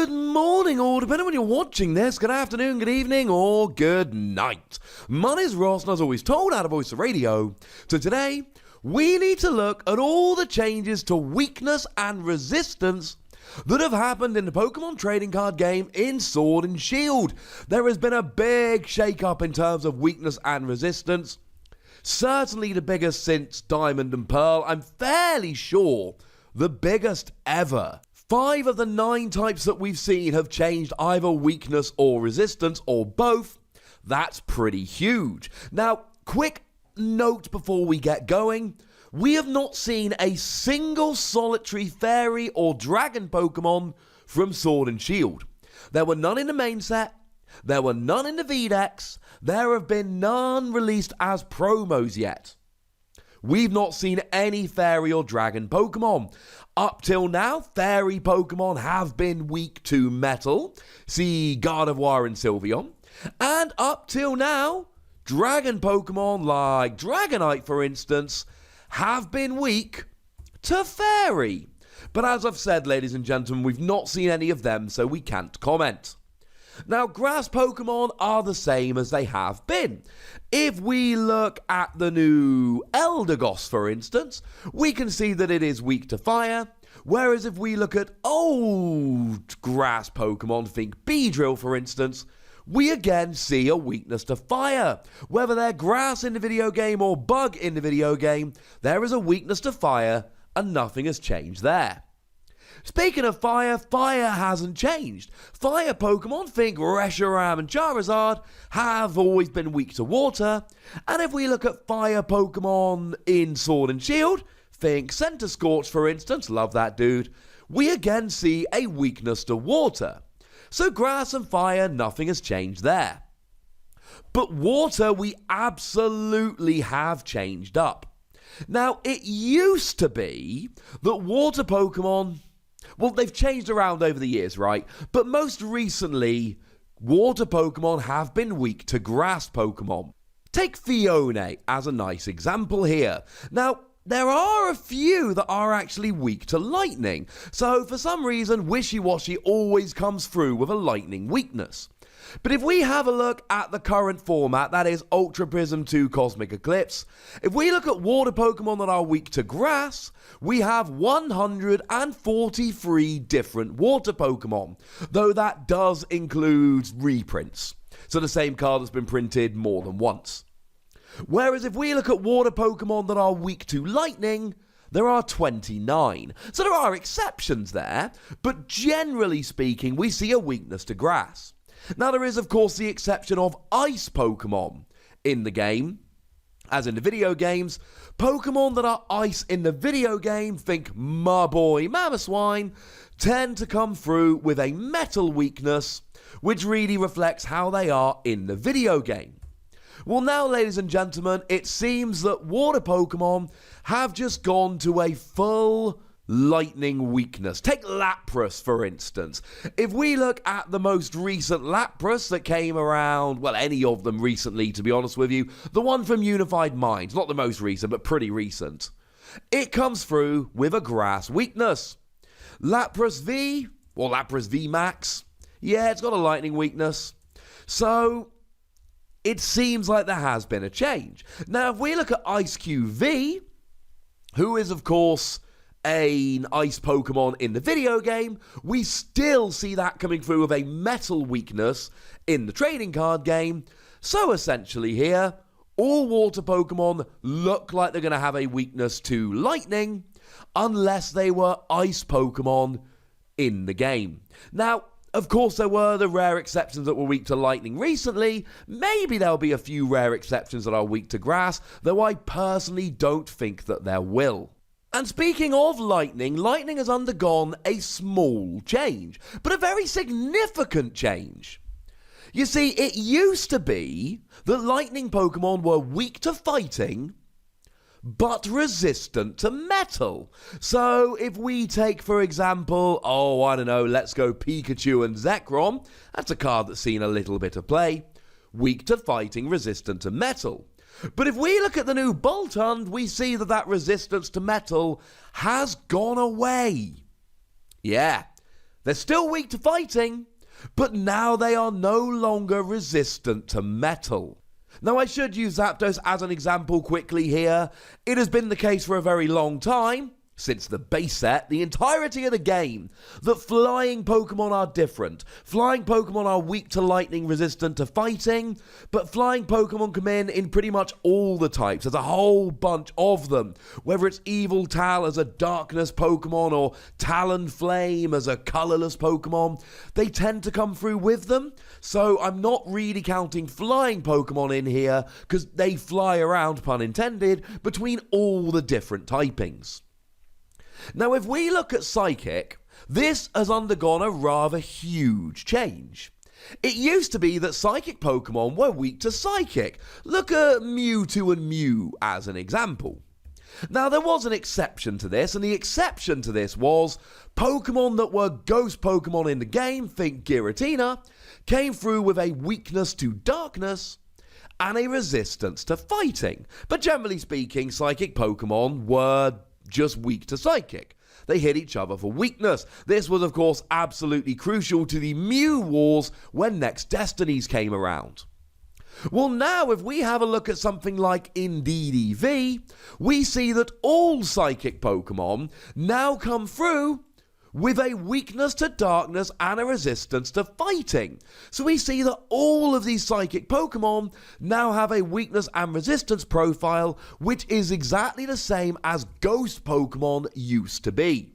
Good morning, or depending on when you're watching this, good afternoon, good evening, or good night. My name's Ross, and as always told out of Voice of Radio. So today, we need to look at all the changes to weakness and resistance that have happened in the Pokemon trading card game in Sword and Shield. There has been a big shake-up in terms of weakness and resistance. Certainly the biggest since Diamond and Pearl. I'm fairly sure the biggest ever. 5 of the 9 types that we've seen have changed either weakness or resistance, or both. That's pretty huge. Now, quick note before we get going. We have not seen a single solitary fairy or dragon Pokemon from Sword and Shield. There were none in the main set. There were none in the VDEX. There have been none released as promos yet. We've not seen any fairy or dragon Pokemon. Up till now, fairy Pokemon have been weak to metal. See Gardevoir and Sylveon. And up till now, dragon Pokemon like Dragonite, for instance, have been weak to fairy. But as I've said, ladies and gentlemen, we've not seen any of them, so we can't comment. Now, grass Pokemon are the same as they have been. If we look at the new Eldegoss, for instance, we can see that it is weak to fire, whereas if we look at old grass Pokemon, think Beedrill, for instance, we again see a weakness to fire. Whether they're grass in the video game or bug in the video game, there is a weakness to fire, and nothing has changed there. Speaking of fire, fire hasn't changed. Fire Pokemon, think Reshiram and Charizard, have always been weak to water. And if we look at fire Pokemon in Sword and Shield, think Centiskorch, for instance, love that dude, we again see a weakness to water. So grass and fire, nothing has changed there. But water, we absolutely have changed up. Now, it used to be that water Pokemon, well, they've changed around over the years, right? But most recently, water Pokemon have been weak to grass Pokemon. Take Fione as a nice example here. Now, there are a few that are actually weak to lightning. So, for some reason, Wishy-Washy always comes through with a lightning weakness. But if we have a look at the current format, that is Ultra Prism 2 Cosmic Eclipse, if we look at water Pokemon that are weak to grass, we have 143 different water Pokemon, though that does include reprints. So the same card has been printed more than once. Whereas if we look at water Pokemon that are weak to lightning, there are 29. So there are exceptions there, but generally speaking, we see a weakness to grass. Now, there is, of course, the exception of ice Pokemon in the game. As in the video games, Pokemon that are ice in the video game, think my boy Mamoswine, tend to come through with a metal weakness, which really reflects how they are in the video game. Well, now, ladies and gentlemen, it seems that water Pokemon have just gone to a full lightning weakness. Take Lapras, for instance. If we look at the most recent Lapras that came around, well, any of them recently, to be honest with you, the one from Unified Minds, not the most recent, but pretty recent, it comes through with a grass weakness. Lapras V, or Lapras V Max, yeah, it's got a lightning weakness. So it seems like there has been a change. Now, if we look at Ice-Q V, who is, of course, an ice Pokemon in the video game, we still see that coming through with a metal weakness in the trading card game. So essentially here, all water Pokemon look like they're going to have a weakness to lightning, unless they were ice Pokemon in the game. Now, of course, there were the rare exceptions that were weak to lightning recently. Maybe there'll be a few rare exceptions that are weak to grass, though I personally don't think that there will. And speaking of lightning, lightning has undergone a small change, but a very significant change. You see, it used to be that lightning Pokemon were weak to fighting, but resistant to metal. So if we take, for example, let's go Pikachu and Zekrom, that's a card that's seen a little bit of play, weak to fighting, resistant to metal. But if we look at the new Boltund, we see that that resistance to metal has gone away. Yeah, They're still weak to fighting, but now they are no longer resistant to metal. Now, I should use Zapdos as an example quickly here. It has been the case for a very long time, since the base set, the entirety of the game, that flying Pokemon are different. Flying Pokemon are weak to lightning, resistant to fighting, but flying Pokemon come in pretty much all the types. There's a whole bunch of them. Whether it's Eviltal as a darkness Pokemon or Talonflame as a colorless Pokemon, they tend to come through with them. So I'm not really counting flying Pokemon in here, because they fly around, pun intended, between all the different typings. Now, if we look at Psychic, this has undergone a rather huge change. It used to be that Psychic Pokemon were weak to Psychic. Look at Mewtwo and Mew as an example. Now, there was an exception to this, and the exception to this was Pokemon that were Ghost Pokemon in the game, think Giratina, came through with a weakness to Darkness and a resistance to fighting. But generally speaking, Psychic Pokemon were just weak to Psychic. They hit each other for weakness. This was, of course, absolutely crucial to the Mew Wars when Next Destinies came around. Well, now, if we have a look at something like Indeed EV, we see that all Psychic Pokemon now come through with a weakness to darkness and a resistance to fighting. So we see that all of these Psychic Pokemon now have a weakness and resistance profile, which is exactly the same as Ghost Pokemon used to be.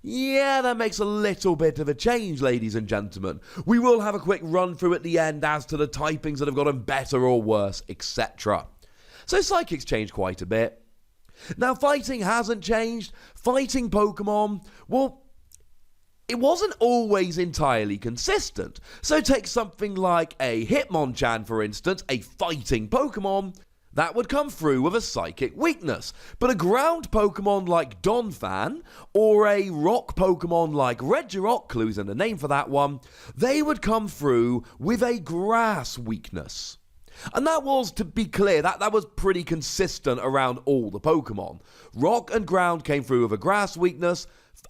Yeah, that makes a little bit of a change, ladies and gentlemen. We will have a quick run through at the end as to the typings that have gotten better or worse, etc. So Psychic's changed quite a bit. Now, fighting hasn't changed. Fighting Pokemon, well, it wasn't always entirely consistent. So take something like a Hitmonchan, for instance, a fighting Pokemon, that would come through with a Psychic weakness. But a ground Pokemon like Donphan, or a rock Pokemon like Regirock, clues in the name for that one, they would come through with a grass weakness. And that was, to be clear, that was pretty consistent around all the Pokemon. Rock and ground came through with a grass weakness,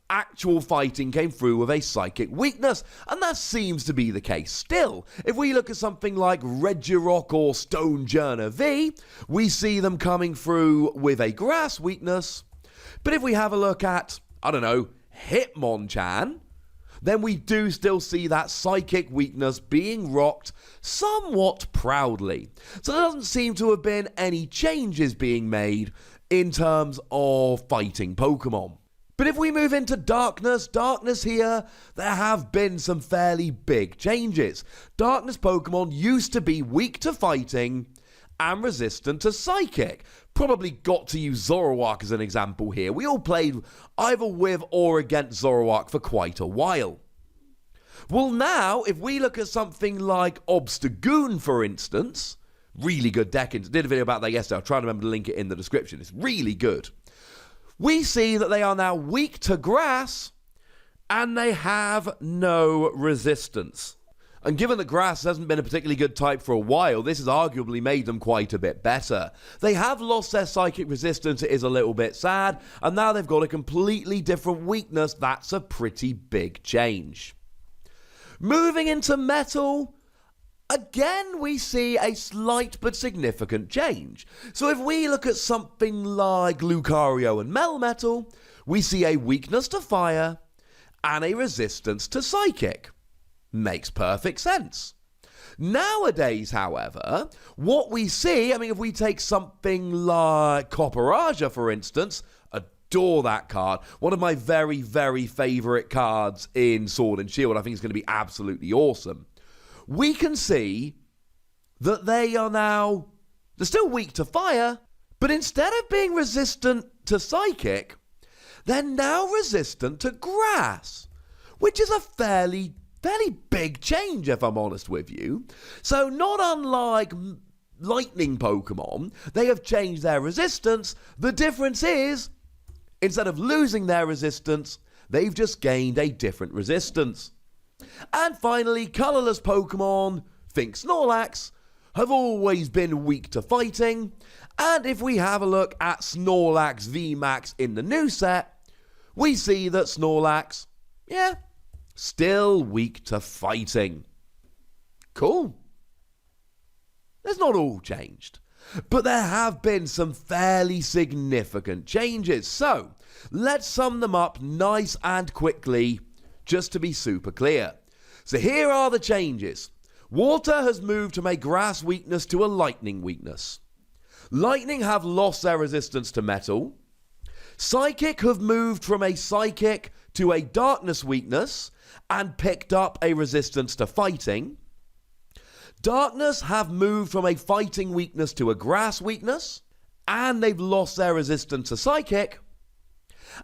actual fighting came through with a Psychic weakness, and that seems to be the case still. If we look at something like Regirock or Stonejourner V, we see them coming through with a grass weakness, but if we have a look at, I don't know, Hitmonchan, then we do still see that Psychic weakness being rocked somewhat proudly. So there doesn't seem to have been any changes being made in terms of fighting Pokemon. But if we move into Darkness here, there have been some fairly big changes. Darkness Pokemon used to be weak to fighting and resistant to Psychic. Probably got to use Zoroark as an example here. We all played either with or against Zoroark for quite a while. Well, now, if we look at something like Obstagoon, for instance, really good deck, did a video about that yesterday, I'll try and remember to link it in the description, it's really good. We see that they are now weak to grass, and they have no resistance. And given that grass hasn't been a particularly good type for a while, this has arguably made them quite a bit better. They have lost their Psychic resistance, it is a little bit sad, and now they've got a completely different weakness. That's a pretty big change. Moving into Metal, again we see a slight but significant change. So if we look at something like Lucario and Melmetal, we see a weakness to fire and a resistance to Psychic. Makes perfect sense. Nowadays, however, what we see, if we take something like Copperaja, for instance, adore that card. One of my very, very favourite cards in Sword and Shield. I think it's going to be absolutely awesome. We can see that they're still weak to fire, but instead of being resistant to Psychic, they're now resistant to grass, which is a fairly big change, if I'm honest with you. So not unlike lightning Pokemon, they have changed their resistance. The difference is, instead of losing their resistance, they've just gained a different resistance. And finally, colorless Pokemon, think Snorlax, have always been weak to fighting. And if we have a look at Snorlax VMAX in the new set, we see that Snorlax, Still weak to fighting. Cool. It's not all changed, but there have been some fairly significant changes. So, let's sum them up nice and quickly, just to be super clear. So here are the changes. Water has moved from a grass weakness to a lightning weakness. Lightning have lost their resistance to metal. Psychic have moved from a psychic to a darkness weakness and picked up a resistance to fighting. Darkness have moved from a fighting weakness to a grass weakness, and they've lost their resistance to psychic.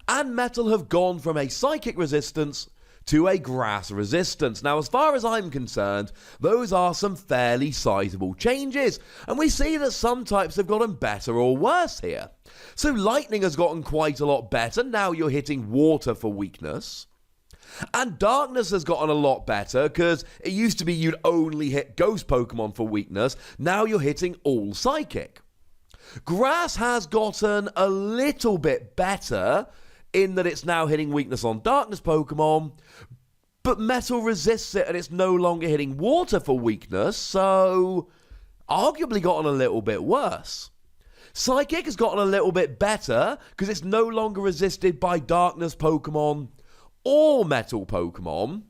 And metal have gone from a psychic resistance to a grass resistance. Now, as far as I'm concerned, those are some fairly sizable changes, and we see that some types have gotten better or worse here. So lightning has gotten quite a lot better. Now you're hitting water for weakness. And darkness has gotten a lot better, because it used to be you'd only hit ghost Pokemon for weakness. Now you're hitting all psychic. Grass has gotten a little bit better in that it's now hitting weakness on darkness Pokemon, but metal resists it and it's no longer hitting water for weakness, so arguably gotten a little bit worse. Psychic has gotten a little bit better because it's no longer resisted by darkness Pokemon or metal Pokemon.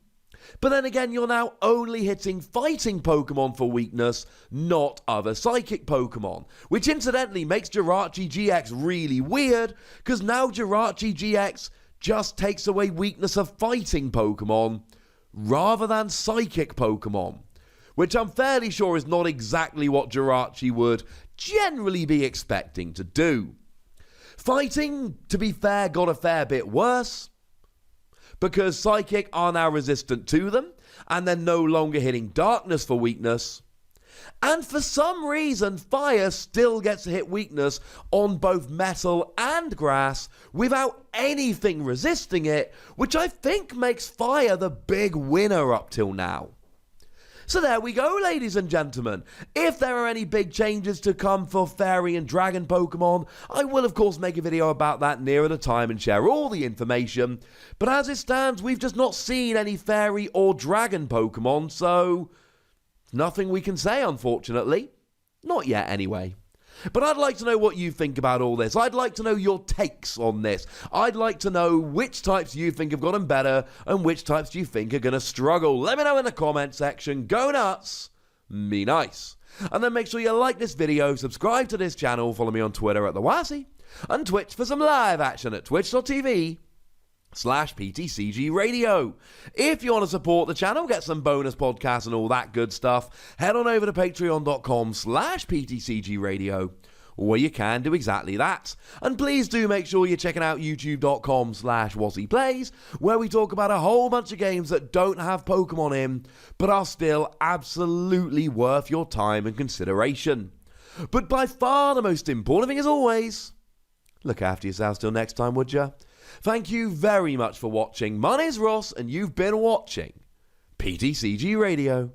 But then again, you're now only hitting fighting Pokemon for weakness, not other psychic Pokemon. Which incidentally makes Jirachi GX really weird, because now Jirachi GX just takes away weakness of fighting Pokemon rather than psychic Pokemon. Which I'm fairly sure is not exactly what Jirachi would generally be expecting to do. Fighting, to be fair, got a fair bit worse, because Psychic are now resistant to them, and they're no longer hitting Darkness for weakness. And for some reason, Fire still gets to hit weakness on both Metal and Grass without anything resisting it, which I think makes Fire the big winner up till now. So there we go, ladies and gentlemen. If there are any big changes to come for Fairy and Dragon Pokemon, I will of course make a video about that nearer the time and share all the information. But as it stands, we've just not seen any Fairy or Dragon Pokemon, so nothing we can say, unfortunately. Not yet, anyway. But I'd like to know what you think about all this. I'd like to know your takes on this. I'd like to know which types you think have gotten better and which types you think are going to struggle. Let me know in the comment section. Go nuts. Me nice. And then make sure you like this video, subscribe to this channel, follow me on Twitter at @TheWassy, and Twitch for some live action at twitch.tv/PTCGRadio. If you want to support the channel, get some bonus podcasts and all that good stuff, head on over to patreon.com/PTCGRadio, where you can do exactly that. And please do make sure you're checking out youtube.com/WassyPlays, where we talk about a whole bunch of games that don't have Pokemon in, but are still absolutely worth your time and consideration. But by far the most important thing, as always, look after yourselves till next time, would ya? Thank you very much for watching. My name's Ross, and you've been watching PTCG Radio.